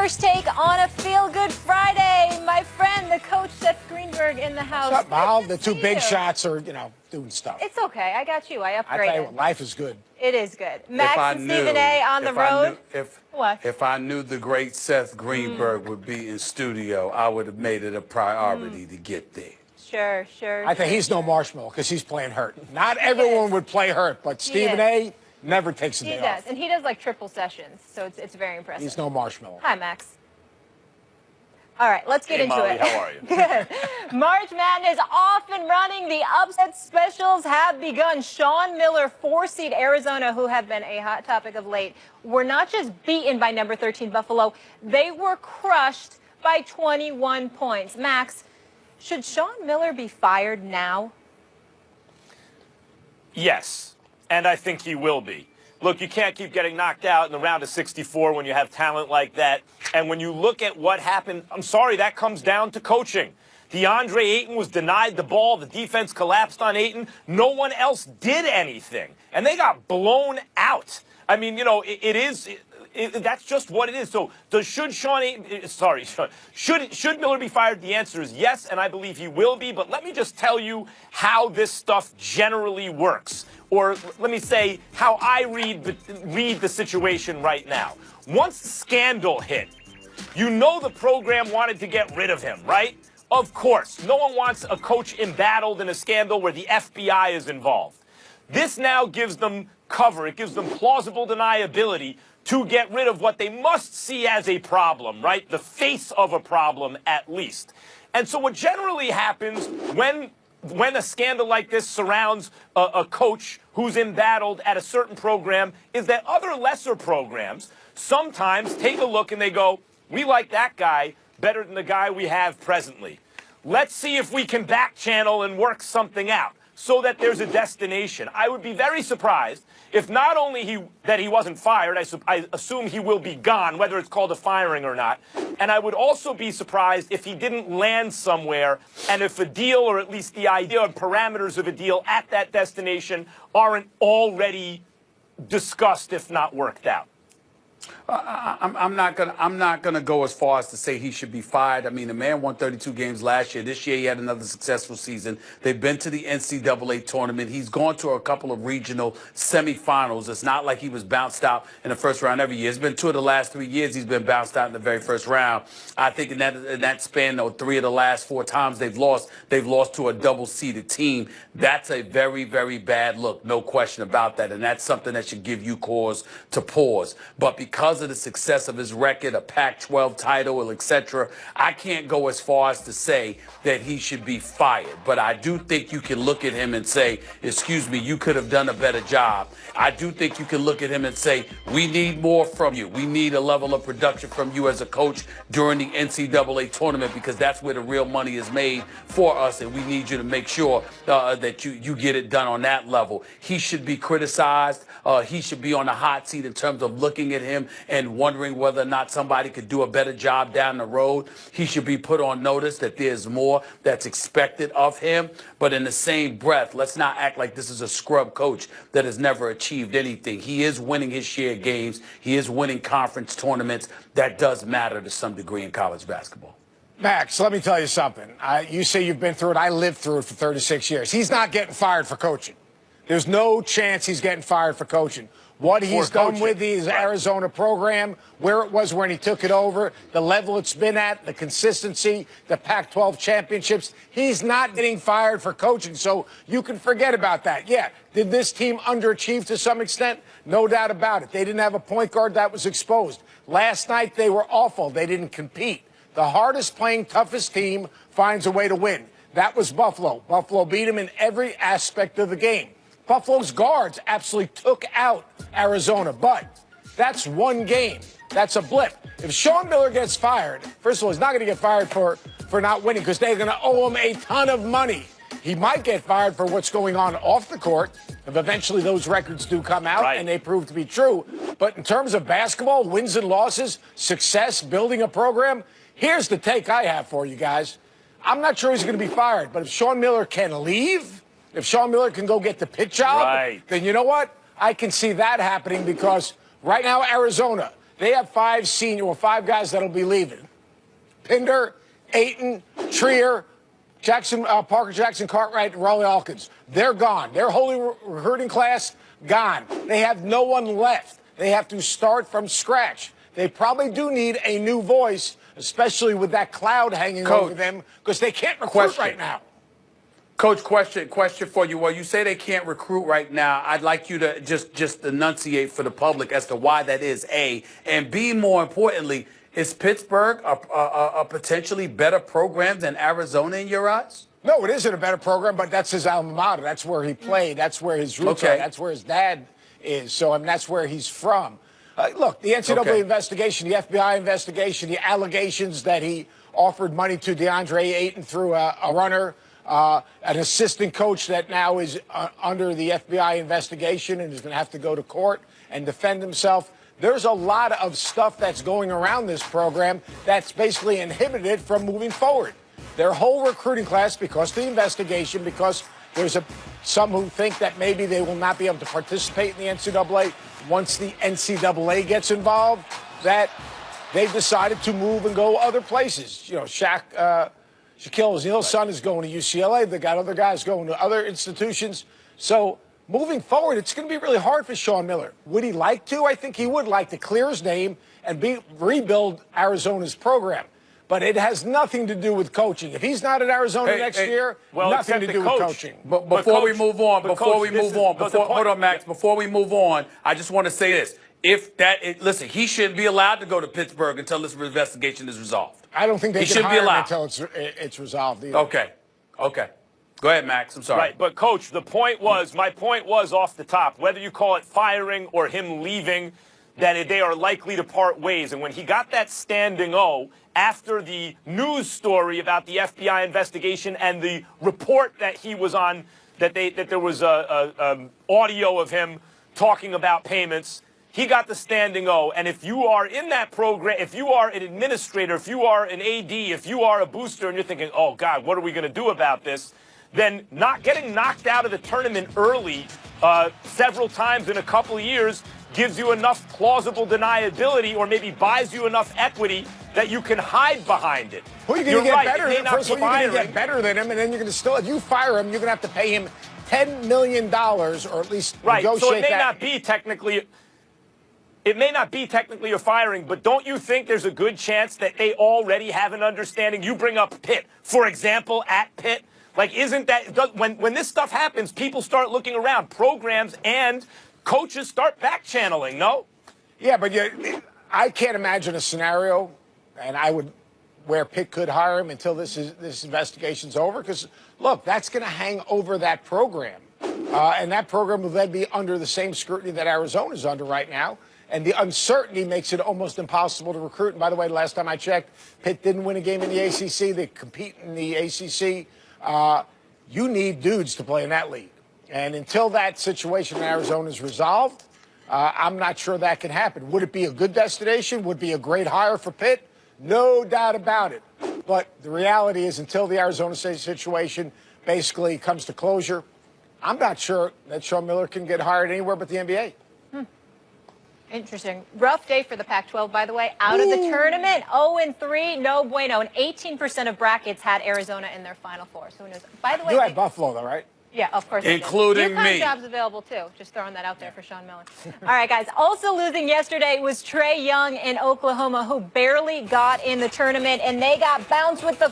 First take on a feel-good Friday. My friend, the coach, Seth Greenberg, in the house. What's up, Mal? The two big shots are, doing stuff. It's okay. I got you. I upgraded. I tell you what, life is good. It is good. Max and Stephen A. on the road. If I knew the great Seth Greenberg would be in studio, I would have made it a priority to get there. Sure. I think he's no marshmallow because he's playing hurt. Not everyone would play hurt, but Stephen A. never takes a day off. He does, and he does like triple sessions, so it's very impressive. He's no marshmallow. Hi, Max. All right, let's get into Molly, it. how are you? Good. March Madness off and running. The upset specials have begun. Sean Miller, 4-seed Arizona, who have been a hot topic of late, were not just beaten by number 13 Buffalo, they were crushed by 21 points. Max, should Sean Miller be fired now? Yes, and I think he will be. Look, you can't keep getting knocked out in the round of 64 when you have talent like that. And when you look at what happened, I'm sorry, that comes down to coaching. DeAndre Ayton was denied the ball. The defense collapsed on Ayton. No one else did anything. And they got blown out. I mean, that's just what it is. So should Miller be fired? The answer is yes, and I believe he will be. But let me just tell you how this stuff generally works. Or let me say how I read the situation right now. Once the scandal hit, you know the program wanted to get rid of him, right? Of course. No one wants a coach embattled in a scandal where the FBI is involved. This now gives them cover. It gives them plausible deniability to get rid of what they must see as a problem, right? The face of a problem, at least. And so what generally happens when a scandal like this surrounds a coach who's embattled at a certain program is that other lesser programs sometimes take a look and they go, we like that guy better than the guy we have presently. Let's see if we can back channel and work something out so that there's a destination. I would be very surprised if not only that he wasn't fired, I assume he will be gone, whether it's called a firing or not. And I would also be surprised if he didn't land somewhere and if a deal, or at least the idea and parameters of a deal at that destination aren't already discussed, if not worked out. I'm not gonna go as far as to say he should be fired. I mean, the man won 32 games last year. This year he had another successful season. They've been to the NCAA tournament. He's gone to a couple of regional semifinals. It's not like he was bounced out in the first round every year. It's been 2 of the last 3 years he's been bounced out in the very first round. I think in that span, though, 3 of the last 4 times they've lost to a double-seeded team. That's a very, very bad look, no question about that. And that's something that should give you cause to pause. But because of the success of his record, a Pac-12 title, etc., I can't go as far as to say that he should be fired. But I do think you can look at him and say, excuse me, you could have done a better job. I do think you can look at him and say, we need more from you. We need a level of production from you as a coach during the NCAA tournament because that's where the real money is made for us, and we need you to make sure that you get it done on that level. He should be criticized. He should be on the hot seat in terms of looking at him and wondering whether or not somebody could do a better job down the road. He should be put on notice that there's more that's expected of him. But in the same breath, let's not act like this is a scrub coach that has never achieved anything. He is winning his share of games. He is winning conference tournaments. That does matter to some degree in college basketball. Max, let me tell you something. You say you've been through it. I lived through it for 36 years. He's not getting fired for coaching. There's no chance he's getting fired for coaching. What he's done with his Arizona program, where it was when he took it over, the level it's been at, the consistency, the Pac-12 championships, he's not getting fired for coaching, so you can forget about that. Yeah, did this team underachieve to some extent? No doubt about it. They didn't have a point guard that was exposed. Last night they were awful. They didn't compete. The hardest playing, toughest team finds a way to win. That was Buffalo. Buffalo beat him in every aspect of the game. Buffalo's guards absolutely took out Arizona, but that's one game. That's a blip. If Sean Miller gets fired, first of all, he's not going to get fired for not winning because they're going to owe him a ton of money. He might get fired for what's going on off the court if eventually those records do come out and they prove to be true. But in terms of basketball, wins and losses, success, building a program, here's the take I have for you guys. I'm not sure he's going to be fired, but if Sean Miller can leave, if Sean Miller can go get the pit job, then you know what? I can see that happening because right now Arizona, They have five guys that'll be leaving. Pinder, Ayton, Trier, Jackson, Parker Jackson, Cartwright, and Rawley Alkins. They're gone. Their holy recruiting class, gone. They have no one left. They have to start from scratch. They probably do need a new voice, especially with that cloud hanging over them, because they can't recruit right now. Coach, question for you. Well, you say they can't recruit right now. I'd like you to just enunciate for the public as to why that is, A. And B, more importantly, is Pittsburgh a potentially better program than Arizona in your eyes? No, it isn't a better program, but that's his alma mater. That's where he played. That's where his roots are. That's where his dad is. So, I mean, that's where he's from. Look, the NCAA investigation, the FBI investigation, the allegations that he offered money to DeAndre Ayton through a runner, an assistant coach that now is under the FBI investigation and is going to have to go to court and defend himself. There's a lot of stuff that's going around this program that's basically inhibited from moving forward. Their whole recruiting class, because of the investigation, because there's some who think that maybe they will not be able to participate in the NCAA once the NCAA gets involved, that they've decided to move and go other places. You know, Shaquille O'Neal's son is going to UCLA. They got other guys going to other institutions. So moving forward, it's going to be really hard for Sean Miller. Would he like to? I think he would like to clear his name and rebuild Arizona's program. But it has nothing to do with coaching. If he's not at Arizona next year, nothing to do with coaching. But before we move on, hold on, Max. Before we move on, I just want to say this. Listen, he shouldn't be allowed to go to Pittsburgh until this investigation is resolved. I don't think they can hire him until it's resolved either. Okay. Go ahead, Max. I'm sorry. Right, but Coach, my point was off the top, whether you call it firing or him leaving, that they are likely to part ways. And when he got that standing O after the news story about the FBI investigation and the report that he was on, that there was audio of him talking about payments, he got the standing O. And if you are in that program, if you are an administrator, if you are an AD, if you are a booster, and you're thinking, oh, God, what are we going to do about this? Then not getting knocked out of the tournament early several times in a couple of years gives you enough plausible deniability or maybe buys you enough equity that you can hide behind it. Who are you going to get better than? First of all, you're going to get better than him, and then you're going to still, if you fire him, you're going to have to pay him $10 million or at least negotiate that. So it may not be technically. It may not be technically a firing, but don't you think there's a good chance that they already have an understanding? You bring up Pitt, for example, at Pitt. Like, isn't that when this stuff happens, people start looking around, programs and coaches start back channeling, no? Yeah, but I can't imagine a scenario, and where Pitt could hire him until this investigation's over. Because look, that's going to hang over that program, and that program will then be under the same scrutiny that Arizona's under right now. And the uncertainty makes it almost impossible to recruit. And by the way, last time I checked, Pitt didn't win a game in the ACC. They compete in the ACC. You need dudes to play in that league. And until that situation in Arizona is resolved, I'm not sure that can happen. Would it be a good destination? Would it be a great hire for Pitt? No doubt about it. But the reality is, until the Arizona State situation basically comes to closure, I'm not sure that Sean Miller can get hired anywhere but the NBA. Interesting. Rough day for the Pac-12, by the way. Out of the tournament, 0-3, no bueno. And 18% of brackets had Arizona in their Final Four. So who knows? By the way, you had Buffalo, though, right? Yeah, of course. Including me. Jobs available, too. Just throwing that out there for Sean Miller. All right, guys. Also losing yesterday was Trae Young in Oklahoma, who barely got in the tournament, and they got bounced with the